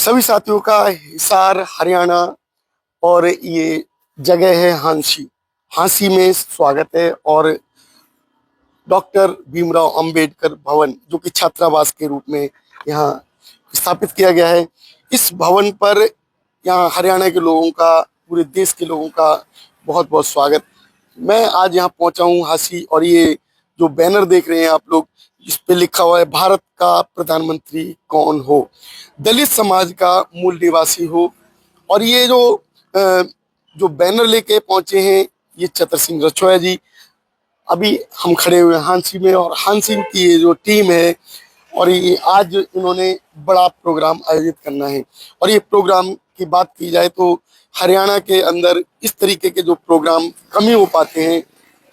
सभी साथियों का हिसार हरियाणा और ये जगह है हांसी। हांसी में स्वागत है। और डॉक्टर भीमराव अंबेडकर भवन जो कि छात्रावास के रूप में यहाँ स्थापित किया गया है, इस भवन पर यहाँ हरियाणा के लोगों का, पूरे देश के लोगों का बहुत बहुत स्वागत। मैं आज यहाँ पहुंचा हूँ हांसी, और ये जो बैनर देख रहे हैं आप लोग, इस पे लिखा हुआ है भारत का प्रधानमंत्री कौन हो, दलित समाज का मूल निवासी हो। और ये जो बैनर लेके पहुंचे हैं, ये चतर सिंह रछोया जी। अभी हम खड़े हुए हैं हांसी में, और हांसी की ये जो टीम है, और ये आज इन्होंने बड़ा प्रोग्राम आयोजित करना है। और ये प्रोग्राम की बात की जाए तो हरियाणा के अंदर इस तरीके के जो प्रोग्राम कम ही हो पाते हैं।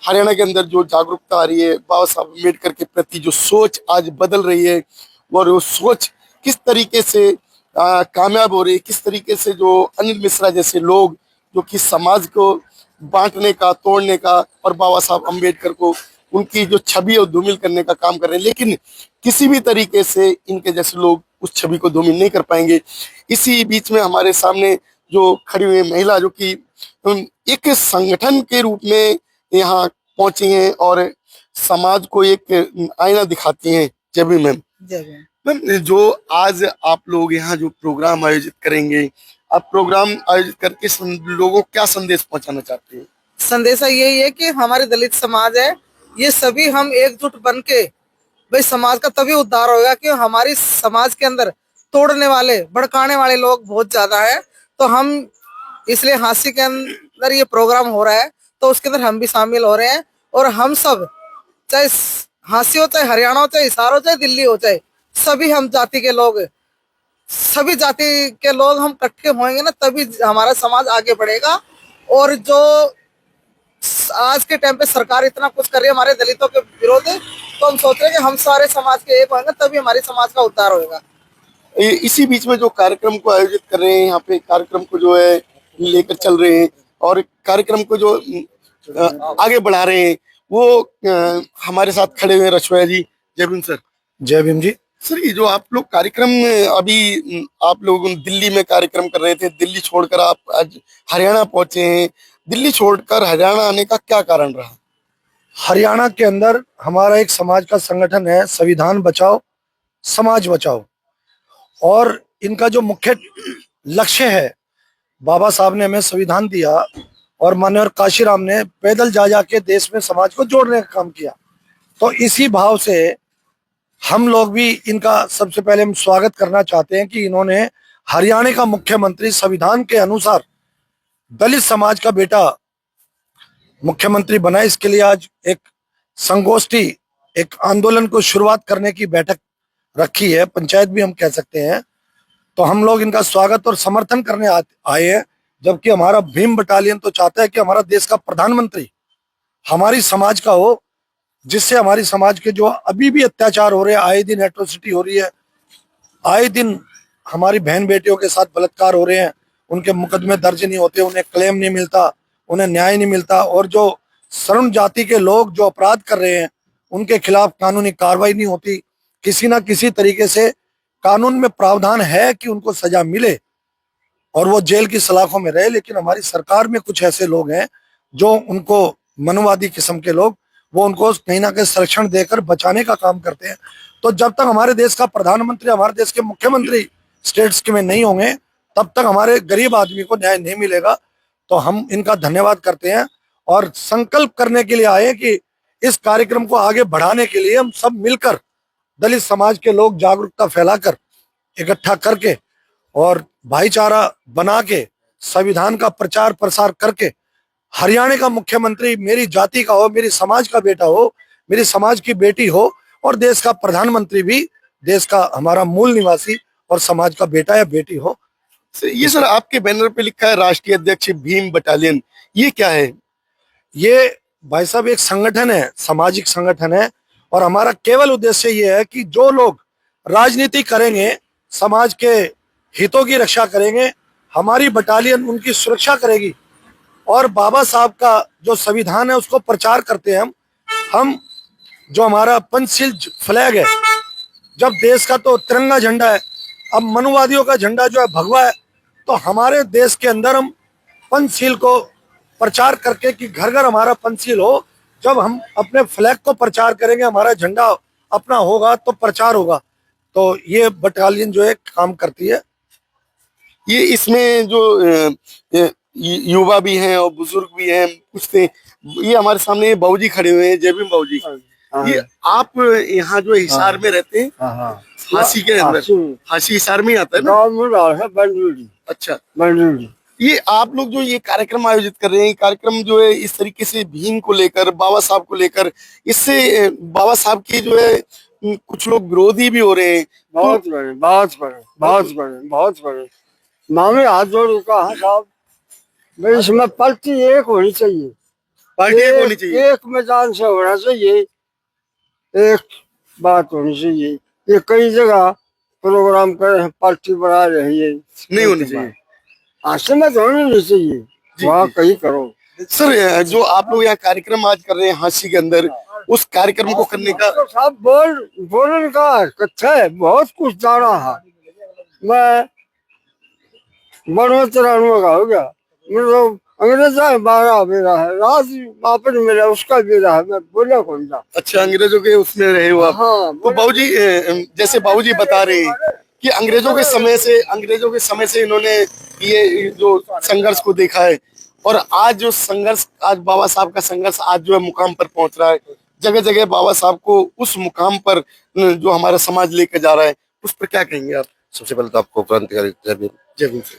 हरियाणा के अंदर जो जागरूकता आ रही है, बाबा साहब अम्बेडकर के प्रति जो सोच आज बदल रही है, और वो सोच किस तरीके से कामयाब हो रही है, किस तरीके से जो अनिल मिश्रा जैसे लोग जो कि समाज को बांटने का, तोड़ने का, और बाबा साहब अम्बेडकर को उनकी जो छवि है धूमिल करने का काम कर रहे हैं, लेकिन किसी भी तरीके से इनके जैसे लोग उस छवि को धूमिल नहीं कर पाएंगे। इसी बीच में हमारे सामने जो खड़ी हुई महिला, जो कि एक संगठन के रूप में यहाँ पहुंची हैं और समाज को एक आईना दिखाती हैं। जय भीम मैम। जय भीम। मैम, जो आज आप लोग यहाँ जो प्रोग्राम आयोजित करेंगे, आप प्रोग्राम आयोजित करके लोगों को क्या संदेश पहुंचाना चाहते हैं? संदेशा यही है कि हमारे दलित समाज है, ये सभी हम एकजुट बन के भाई समाज का तभी उद्धार होगा कि हमारी समाज के अंदर तोड़ने वाले, भड़काने वाले लोग बहुत ज्यादा है। तो हम इसलिए हांसी के अंदर ये प्रोग्राम हो रहा है, तो उसके अंदर हम भी शामिल हो रहे हैं। और हम सब, चाहे हांसी हो, चाहे हरियाणा हो, चाहे हिसार हो, चाहे दिल्ली हो, चाहे सभी हम जाति के लोग, सभी जाति के लोग हम इकट्ठे होंगे ना, तभी हमारा समाज आगे बढ़ेगा। और जो आज के टाइम पे सरकार इतना कुछ कर रही है हमारे दलितों के विरोध, तो हम सोच रहे हैं कि हम सारे समाज के एक होंगे, तभी हमारे समाज का उद्धार होगा। इसी बीच में जो कार्यक्रम को आयोजित कर रहे हैं, यहाँ पे कार्यक्रम को जो है लेकर चल रहे हैं, और कार्यक्रम को जो आगे बढ़ा रहे हैं, वो हमारे साथ खड़े हुए रछोया जी। जय भीम सर। जय भीम जी। सर, ये जो आप लोग कार्यक्रम अभी आप लोग दिल्ली में कार्यक्रम कर रहे थे, दिल्ली छोड़कर आप आज हरियाणा पहुंचे हैं। दिल्ली छोड़कर हरियाणा आने का क्या कारण रहा? हरियाणा के अंदर हमारा एक समाज का संगठन है, संविधान बचाओ समाज बचाओ, और इनका जो मुख्य लक्ष्य है, बाबा साहब ने हमें संविधान दिया और माननीय काशीराम ने पैदल जा जाके देश में समाज को जोड़ने का काम किया। तो इसी भाव से हम लोग भी इनका सबसे पहले हम स्वागत करना चाहते हैं कि इन्होंने हरियाणा का मुख्यमंत्री संविधान के अनुसार दलित समाज का बेटा मुख्यमंत्री बना। इसके लिए आज एक संगोष्ठी, एक आंदोलन को शुरुआत करने की बैठक रखी है, पंचायत भी हम कह सकते हैं। तो हम लोग इनका स्वागत और समर्थन करने आए हैं, जबकि हमारा भीम बटालियन तो चाहता है कि हमारा देश का प्रधानमंत्री हमारी समाज का हो, जिससे हमारी समाज के जो अभी भी अत्याचार हो रहे हैं, आए दिन एट्रोसिटी हो रही है, आए दिन हमारी बहन बेटियों के साथ बलात्कार हो रहे हैं, उनके मुकदमे दर्ज नहीं होते, उन्हें क्लेम नहीं मिलता, उन्हें न्याय नहीं मिलता, और जो शरण जाति के लोग जो अपराध कर रहे हैं उनके खिलाफ कानूनी कार्रवाई नहीं होती। किसी ना किसी तरीके से कानून में प्रावधान है कि उनको सजा मिले और वो जेल की सलाखों में रहे, लेकिन हमारी सरकार में कुछ ऐसे लोग हैं जो उनको, मनुवादी किस्म के लोग, वो उनको कहीं ना कहीं संरक्षण देकर बचाने का काम करते हैं। तो जब तक हमारे देश का प्रधानमंत्री, हमारे देश के मुख्यमंत्री स्टेट्स के में नहीं होंगे, तब तक हमारे गरीब आदमी को न्याय नहीं मिलेगा। तो हम इनका धन्यवाद करते हैं और संकल्प करने के लिए आए कि इस कार्यक्रम को आगे बढ़ाने के लिए हम सब मिलकर, दलित समाज के लोग जागरूकता फैलाकर, इकट्ठा करके और भाईचारा बना के, संविधान का प्रचार प्रसार करके, हरियाणा का मुख्यमंत्री मेरी जाति का हो, मेरी समाज का बेटा हो, मेरी समाज की बेटी हो, और देश का प्रधानमंत्री भी देश का हमारा मूल निवासी और समाज का बेटा या बेटी हो। ये सर, आपके बैनर पे लिखा है राष्ट्रीय अध्यक्ष भीम बटालियन, ये क्या है? ये भाई साहब एक संगठन है, सामाजिक संगठन है, और हमारा केवल उद्देश्य ये है कि जो लोग राजनीति करेंगे, समाज के हितों की रक्षा करेंगे, हमारी बटालियन उनकी सुरक्षा करेगी। और बाबा साहब का जो संविधान है उसको प्रचार करते हैं हम जो हमारा पंचशील फ्लैग है, जब देश का तो तिरंगा झंडा है, अब मनुवादियों का झंडा जो है भगवा है, तो हमारे देश के अंदर हम पंचशील को प्रचार करके कि घर घर हमारा पंचशील हो, जब हम अपने फ्लैग को प्रचार करेंगे, हमारा झंडा अपना होगा तो प्रचार होगा। तो ये बटालियन जो है काम करती है। ये इसमें जो युवा भी हैं और बुजुर्ग भी हैं, पूछते ये हमारे सामने ये बाबूजी खड़े हुए हैं, जय भीम बाबूजी। ये आप यहाँ जो हिसार में रहते हैं, हांसी के अंदर, हांसी हिसार में ही आता है ना? अच्छा, ये आप लोग जो ये कार्यक्रम आयोजित कर रहे हैं, ये कार्यक्रम जो है इस तरीके से भीम को लेकर, बाबा साहब को लेकर, इससे बाबा साहब की जो है कुछ लोग विरोधी भी हो रहे हैं। बहुत बड़े, बहुत बड़े, बहुत बड़े, बहुत बड़े। मामे हाथ जोड़ के कहा साहब, भाई इसमें पार्टी एक होनी चाहिए, पार्टी एक होनी चाहिए, एक मैदान से होना चाहिए, एक बात होनी चाहिए। ये कई जगह प्रोग्राम कर रहे हैं, पार्टी बना रही है, नहीं होनी चाहिए, आश्रम में होनी नहीं चाहिए, वहाँ कहीं करो। सर जो आप लोग यहाँ कार्यक्रम आज कर रहे हैं हांसी के अंदर, उस कार्यक्रम को करने का साहब बोलने का कथा है, बहुत कुछ जाना है। मैं 92-93 का हो गया, मतलब अंग्रेजा मारा मेरा है, राज वापस मेरा उसका भी रहा है, मैं बोला कौन सा। अच्छा, अंग्रेजों के उसमें रहे हो आप। हाँ, तो बाबूजी जैसे बाबूजी बता रहे हैं कि अंग्रेजों के समय से इन्होंने ये जो संघर्ष को देखा है, और आज जो संघर्ष, आज बाबा साहब का संघर्ष आज जो है मुकाम पर पहुंच रहा है, जगह जगह बाबा साहब को उस मुकाम पर जो हमारा समाज लेकर जा रहा है, उस पर क्या कहेंगे आप? सबसे पहले तो आपको क्रांतिकारी जय भीम। जय भीम सर।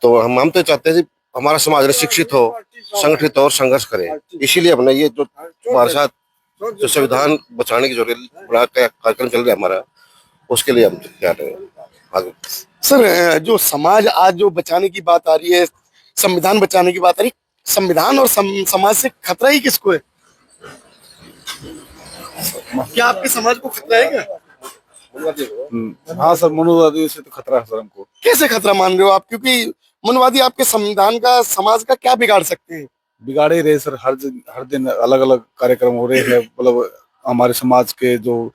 तो हम तो चाहते हैं कि हमारा समाज शिक्षित हो, संगठित हो और संघर्ष करे। इसीलिए हमने ये जो हमारे साथ जो संविधान बचाने की जो बड़ा कार्यक्रम चल रहा है हमारा, उसके लिए हम तैयार हैं आगे। सर जो समाज आज जो बचाने की बात आ रही है, संविधान बचाने की बात आ रही है, संविधान और समाज से खतरा ही किसको है? क्या आपके समाज को खतरा है क्या? हाँ सर, मनुवादी से तो खतरा है सर हमको। कैसे खतरा मान रहे हो आप? क्योंकि मनुवादी आपके संविधान का, समाज का क्या बिगाड़ सकते हैं? बिगाड़ ही रहे सर, हर दिन अलग अलग कार्यक्रम हो रहे हैं। मतलब हमारे समाज के जो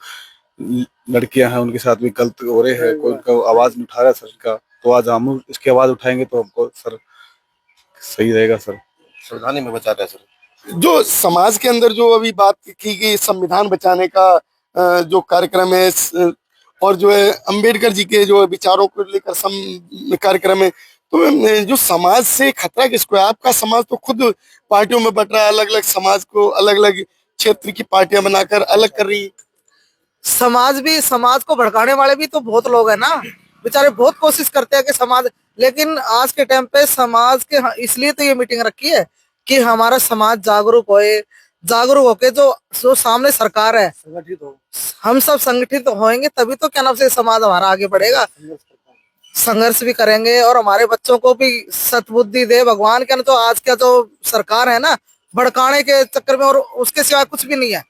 लड़कियां हैं उनके साथ भी गलत हो रहे हैं, कोई उनका आवाज नहीं उठा रहा है सर का। तो आज हम इसकी आवाज उठाएंगे तो हमको सर सही रहेगा सर। संविधान ही में बचा रहे हैं सर। जो समाज के अंदर जो अभी बात की गई संविधान बचाने का जो कार्यक्रम है, और जो है अंबेडकर जी के जो विचारों को लेकर कार्यक्रम है, तो जो समाज से खतरा किसको है? आपका समाज तो खुद पार्टियों में बट रहा है, अलग अलग समाज को, अलग अलग क्षेत्र की पार्टियां बनाकर अलग कर रही है। समाज को भड़काने वाले भी तो बहुत लोग हैं ना, बेचारे बहुत कोशिश करते हैं कि समाज, लेकिन आज के टाइम पे समाज के, इसलिए तो ये मीटिंग रखी है कि हमारा समाज जागरूक होए, जागरूक होके जो सामने सरकार है, संगठित हो, हम सब संगठित होएंगे तभी तो क्या नाम से समाज हमारा आगे बढ़ेगा। संघर्ष भी करेंगे और हमारे बच्चों को भी सद्बुद्धि दे भगवान के। तो आज का जो सरकार है ना, भड़काने के चक्कर में, और उसके सिवा कुछ भी नहीं है,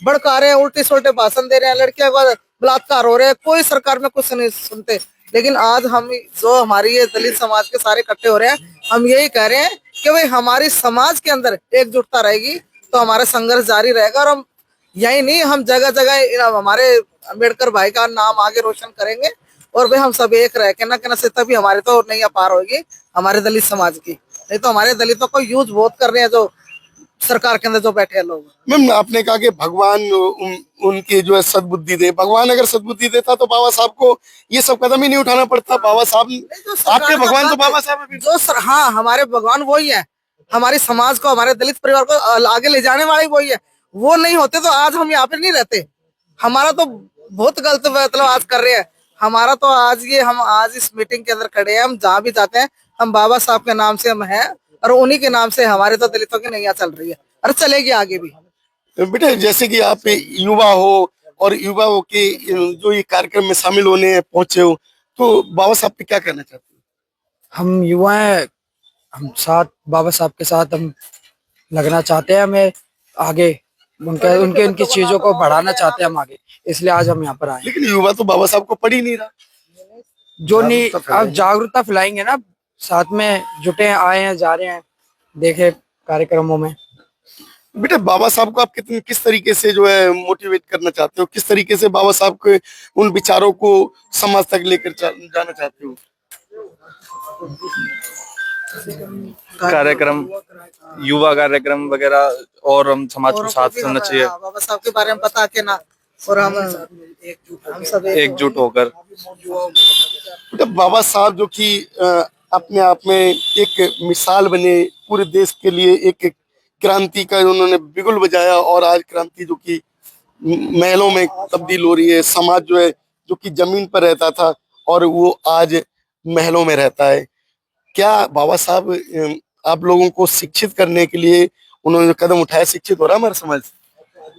भड़का रहे हैं, उल्टे सुलटे भाषण दे रहे हैं, लड़कियों का बलात्कार हो रहे हैं, कोई सरकार में कुछ नहीं सुनते। लेकिन आज हम जो हमारी ये दलित समाज के सारे इकट्ठे हो रहे हैं, हम यही कह रहे हैं कि भाई हमारी समाज के अंदर एकजुटता रहेगी तो हमारा संघर्ष जारी रहेगा। और हम यही नहीं, हम जगह जगह हमारे अम्बेडकर भाई का नाम आगे रोशन करेंगे, और भाई हम सब एक रह के ना से तभी हमारे तो नैया पार होगी हमारे दलित समाज की। नहीं तो हमारे दलितों को यूज बहुत कर रहे हैं जो सरकार के अंदर जो बैठे हैं लोग। मैम आपने कहा कि भगवान उनके जो है सद्बुद्धि दे, भगवान अगर सद्बुद्धि देता तो बाबा साहब को ये सब कदम ही नहीं उठाना पड़ता। बाबा साहब आपके भगवान तो बाबा साहब है जो सर, हाँ हमारे भगवान वही है, हमारे समाज को, हमारे दलित परिवार को आगे ले जाने वाले वही है। वो नहीं होते तो आज हम यहाँ पे नहीं रहते। हमारा तो बहुत गलत मतलब आज कर रहे हैं। हमारा तो हम आज इस मीटिंग के अंदर खड़े हैं, हम जहाँ भी जाते हैं हम बाबा साहब के नाम से हम हैं, और उन्हीं के नाम से हमारे तो दलितों की नैया चल रही है और चलेगी आगे भी। बेटा जैसे कि आप युवा हो और युवाओं के जो ये कार्यक्रम में शामिल होने पहुंचे हो, तो बाबा साहब पे क्या कहना चाहते हैं? हम युवा हैं, हम साथ बाबा साहब के साथ हम लगना चाहते हैं, हमें आगे उनकी चीजों को बढ़ाना चाहते हैं हम आगे, इसलिए आज हम यहाँ पर आए। लेकिन युवा तो बाबा साहब को पढ़ ही नहीं रहा। जो नहीं, अब जागरूकता फैलाएंगे ना, साथ में जुटे हैं, आए हैं, जा रहे हैं, देखे कार्यक्रमों में। बेटा बाबा साहब को आप किस तरीके से जो है मोटिवेट करना चाहते हो, किस तरीके से बाबा साहब के उन विचारों को समाज तक लेकर जाना चाहते हो? कार्यक्रम, युवा कार्यक्रम वगैरह, और हम समाज को औरों साथ भी चलना हमें, चाहिए, हाँ, बाबा साहब के बारे में बता के ना, और हम सब एकजुट होकर। बेटा बाबा साहब जो कि अपने आप में एक मिसाल बने, पूरे देश के लिए एक क्रांति का उन्होंने बिगुल बजाया, और आज क्रांति जो कि महलों में तब्दील हो रही है। समाज जो है जो कि जमीन पर रहता था और वो आज महलों में रहता है। क्या बाबा साहब आप लोगों को शिक्षित करने के लिए उन्होंने जो कदम उठाया, शिक्षित हो रहा है हमारा समाज?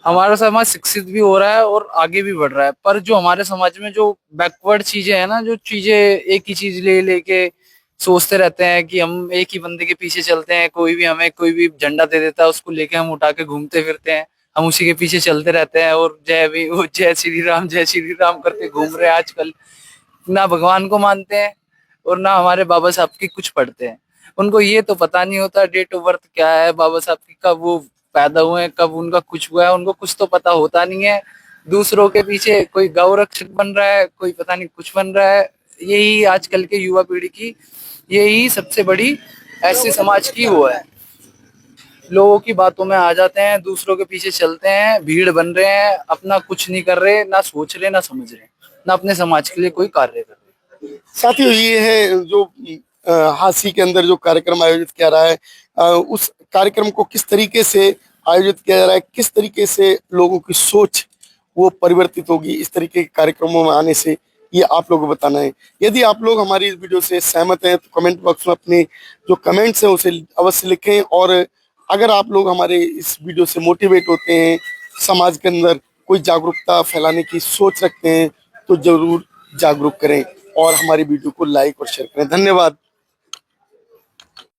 हमारा समाज शिक्षित भी हो रहा है और आगे भी बढ़ रहा है, पर जो हमारे समाज में जो बैकवर्ड चीजें हैं ना, जो चीजें एक ही चीज ले लेके सोचते रहते हैं कि हम एक ही बंदे के पीछे चलते हैं, कोई भी हमें कोई भी झंडा दे देता है उसको लेके हम उठा के घूमते फिरते हैं, हम उसी के पीछे चलते रहते हैं और जय श्री राम करते घूम रहे हैं आजकल। ना भगवान को मानते हैं और ना हमारे बाबा साहब की कुछ पढ़ते हैं। उनको ये तो पता नहीं होता डेट ऑफ बर्थ क्या है बाबा साहब की, कब वो पैदा हुए हैं, कब उनका कुछ हुआ है, उनको कुछ तो पता होता नहीं है। दूसरों के पीछे कोई गौ रक्षक बन रहा है, कोई पता नहीं कुछ बन रहा है। यही आजकल के युवा पीढ़ी की यही सबसे बड़ी ऐसे समाज की वो है, लोगों की बातों में आ जाते हैं, दूसरों के पीछे चलते हैं, भीड़ बन रहे हैं, अपना कुछ नहीं कर रहे, ना सोच रहे ना समझ रहे, ना अपने समाज के लिए कोई कार्य कर रहे। साथियों ये है जो हांसी के अंदर जो कार्यक्रम आयोजित किया रहा है, उस कार्यक्रम को किस तरीके से आयोजित किया जा रहा है, किस तरीके से लोगों की सोच वो परिवर्तित होगी इस तरीके के कार्यक्रमों में आने से, ये आप लोगों को बताना है। यदि आप लोग हमारी इस वीडियो से सहमत हैं तो कमेंट बॉक्स में अपने जो कमेंट्स हैं उसे अवश्य लिखें, और अगर आप लोग हमारे इस वीडियो से मोटिवेट होते हैं, समाज के अंदर कोई जागरूकता फैलाने की सोच रखते हैं, तो जरूर जागरूक करें और हमारी वीडियो को लाइक और शेयर करें। धन्यवाद।